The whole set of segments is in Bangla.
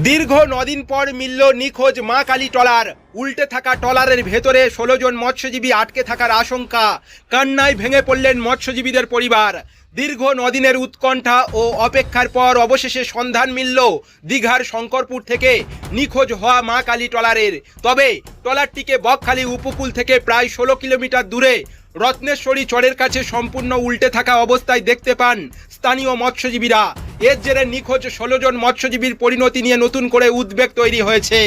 দীর্ঘ 9 দিন পর মিলল নিখোঁজ মা কালী ট্রলার। উল্টে থাকা ট্রলারের ভেতরে 16 জন মৎস্যজীবী আটকে থাকার আশঙ্কা। কান্নায় ভেঙে পড়লেন মৎস্যজীবীদের পরিবার। দীর্ঘ 9 দিনের উৎকণ্ঠা ও অপেক্ষার পর অবশেষে সন্ধান মিলল দীঘার শঙ্করপুর থেকে নিখোঁজ হওয়া মা কালী ট্রলারের। তবে ট্রলারটিকে বকখালি উপকূল থেকে প্রায় 16 কিলোমিটার দূরে রত্নেশ্বরী চরের কাছে সম্পূর্ণ উল্টে থাকা অবস্থায় দেখতে পান স্থানীয় মৎস্যজীবীরা। এর জেরে নিখোঁজ 16 জন মৎস্যজীবীর পরিণতি নিয়ে নতুন করে উদ্বেগ তৈরি হয়েছে।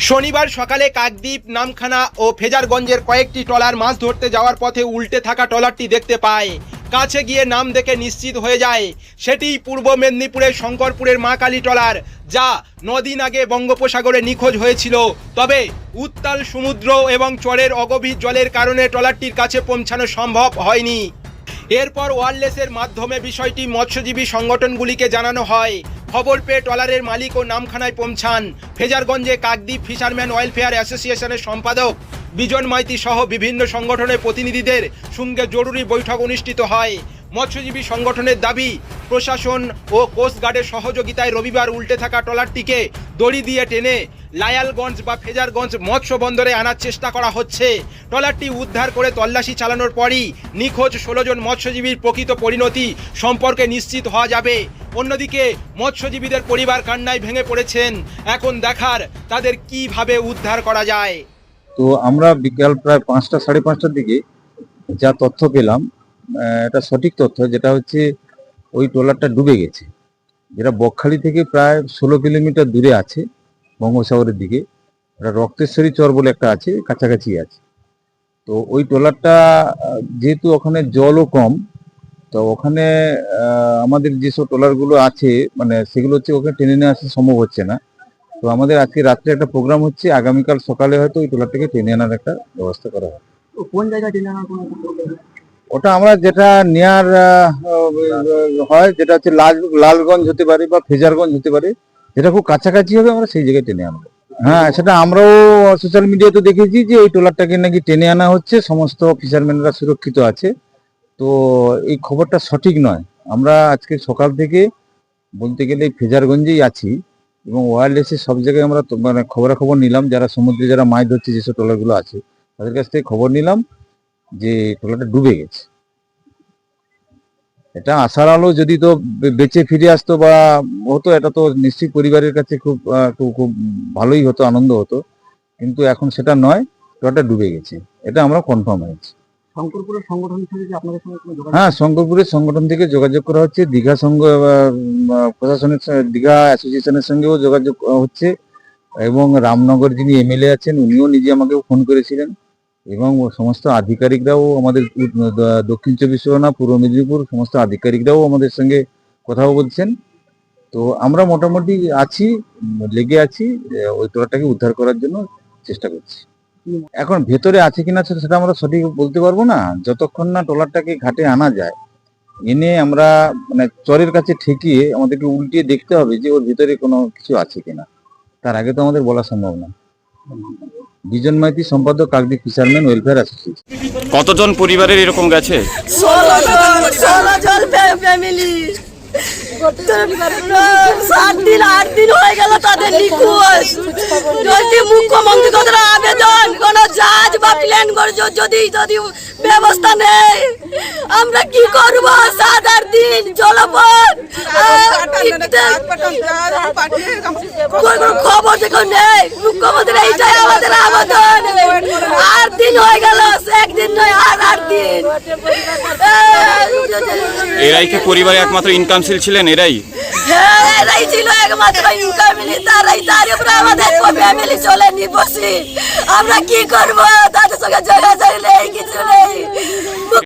শনিবার সকালে কাকদ্বীপ, নামখানা ও ফেজারগঞ্জের কয়েকটি ট্রলার মাছ ধরতে যাওয়ার পথে উল্টে থাকা ট্রলারটি দেখতে পায়। কাছে গিয়ে নাম দেখে নিশ্চিত হয়ে যায় সেটি পূর্ব মেদিনীপুরের শঙ্করপুরের মা কালী ট্রলার, যা 9 দিন আগে বঙ্গোপসাগরে নিখোঁজ হয়েছিল। তবে উত্তাল সমুদ্র এবং চরের অগভীর জলের কারণে ট্রলারটির কাছে পৌঁছানো সম্ভব হয়নি। এরপর ওয়্যারলেসের মাধ্যমে বিষয়টি মৎস্যজীবী সংগঠনগুলিকে জানানো হয়। খবর পেয়ে ট্রলারের মালিক ও নামখানায় পৌঁছান। ফেজারগঞ্জে কাকদ্বীপ ফিশারম্যান ওয়েলফেয়ার অ্যাসোসিয়েশনের সম্পাদক বিজন মাইতি সহ বিভিন্ন সংগঠনের প্রতিনিধিদের সঙ্গে জরুরি বৈঠক অনুষ্ঠিত হয়। মৎস্যজীবী সংগঠনের দাবি, প্রশাসন ও কোস্টগার্ডের সহযোগিতায় রবিবার উল্টে থাকা ট্রলারটিকে দড়ি দিয়ে টেনে লায়ালগঞ্জ বা ফেজারগঞ্জ মৎস্য বন্দরে আনার চেষ্টা করা হচ্ছে। ট্রলারটি উদ্ধার করে তল্লাশি চালানোর পরই নিখোঁজ 16 জন মৎস্যজীবীর প্রকৃত পরিণতি সম্পর্কে নিশ্চিত হওয়া যাবে। অন্যদিকে মৎস্যজীবীদের পরিবার কান্নায় ভেঙে পড়েছেন। এখন দেখার তাদের কিভাবে উদ্ধার করা যায়। তো আমরা বিকাল প্রায় 5টা সাড়ে 5টার দিকে যা তথ্য পেলাম, এটা সঠিক তথ্য, যেটা হচ্ছে ওই ট্রলারটা ডুবে গেছে, যেটা বকখালি থেকে প্রায় 16 কিলোমিটার দূরে আছে বঙ্গোপসাগরের দিকে। এটা রক্তেশ্বরী চর বলে একটা আছে, কাছাকাছি আছে। তো ওই ট্রলারটা যেহেতু ওখানে জলও কম, তো ওখানে আমাদের যেসব ট্রলারগুলো আছে মানে সেগুলো হচ্ছে ওখানে টেনে নিয়ে আসা সম্ভব হচ্ছে না। তো আমাদের আজকে রাত্রে একটা প্রোগ্রাম হচ্ছে, আগামীকাল সকালে হয়তো ওই ট্রলারটাকে টেনে আনার একটা ব্যবস্থা করা হবে। কোন জায়গায় টেনে আনার কোনো ওটা আমরা যেটা নেয়ার হয়, যেটা হচ্ছে লালগঞ্জ হতে পারে বা ফেজারগঞ্জ হতে পারে, যেটা খুব কাছাকাছি হবে আমরা সেই জায়গায় টেনে আনবো। হ্যাঁ, সেটা আমরাও সোশ্যাল মিডিয়াতে দেখেছি যে ওই ট্রলারটাকে নাকি টেনে আনা হচ্ছে, সমস্ত ফিশারম্যানরা সুরক্ষিত আছে। তো এই খবরটা সঠিক নয়। আমরা আজকে সকাল থেকে বলতে গেলে ফেজারগঞ্জেই আছি এবং ওয়্যারলেসে সব জায়গায় আমরা মানে খবরাখবর নিলাম, যারা সমুদ্রে যারা মাছ ধরছে যেসব ট্রলারগুলো আছে তাদের কাছ থেকে খবর নিলাম যে ট্রলারটা ডুবে গেছে। এটা আশার আলো, যদি তো বেঁচে ফিরে আসতো বা হতো, এটা তো নিশ্চয়ই পরিবারের কাছে খুব খুব ভালোই হতো, আনন্দ হতো। কিন্তু এখন সেটা নয়, ট্রলারটা ডুবে গেছে, এটা আমরা কনফার্ম হয়েছি। শঙ্করপুরের সংগঠন থেকে কি আপনাদের সঙ্গে কোনো যোগাযোগ? হ্যাঁ, শঙ্করপুরের সংগঠন থেকে যোগাযোগ করা হচ্ছে, দীঘা সংঘ প্রশাসনের দীঘা অ্যাসোসিয়েশনের সঙ্গেও যোগাযোগ হচ্ছে এবং রামনগর যিনি এমএলএ আছেন উনিও নিজে আমাকে ফোন করেছিলেন এবং সমস্ত আধিকারিকরাও আমাদের দক্ষিণ 24 পরগনা, পূর্ব মেদিনীপুর সমস্ত আধিকারিকরাও আমাদের সঙ্গে কথা বলছেন। তো আমরা মোটামুটি আছি, লেগে আছি, ওই ট্রলারটাকে উদ্ধার করার জন্য চেষ্টা করছি। এখন ভেতরে আছে কিনা সেটা আমরা সঠিক বলতে পারবো না, যতক্ষণ না ট্রলারটাকে ঘাটে আনা যায়। এনে আমরা মানে চরের কাছে ঠেকিয়ে আমাদেরকে উল্টিয়ে দেখতে হবে যে ওর ভিতরে কোনো কিছু আছে কিনা, তার আগে তো আমাদের বলা সম্ভব না। বিজন মাইতি, সম্পাদক, কাকদ্বীপ ফিশারম্যান ওয়েলফেয়ার অ্যাসোসিয়েশন। কতজন পরিবারের এরকম গেছে? 16 জন ফ্যামিলি। 7 দিন 8 দিন হয়ে গেল তাদের নিখোঁজ। যদি মুখ্যমন্ত্রী কত আবেদন, কোন জাহাজ বা প্লেন করে যদি ব্যবস্থা নেই, আমরা কি করব? 7-8 দিন জলপথ, খবর দেখো নেই মুখ্যমন্ত্রী। এইটাই আমাদের আবেদন। 8 দিন হয়ে গেল, একদিন নয় আর 8 দিন। এরাই কি পরিবারে একমাত্র ইনকামশীল ছিলেন? এরাই এরাই ছিল একমাত্র ইনকামশীল। তার উপরে আমাদের ফ্যামিলি চলে নির্ভরশীল। আমরা কি করবো? তাদের সঙ্গে যোগাযোগ নেই, কিছু নেই।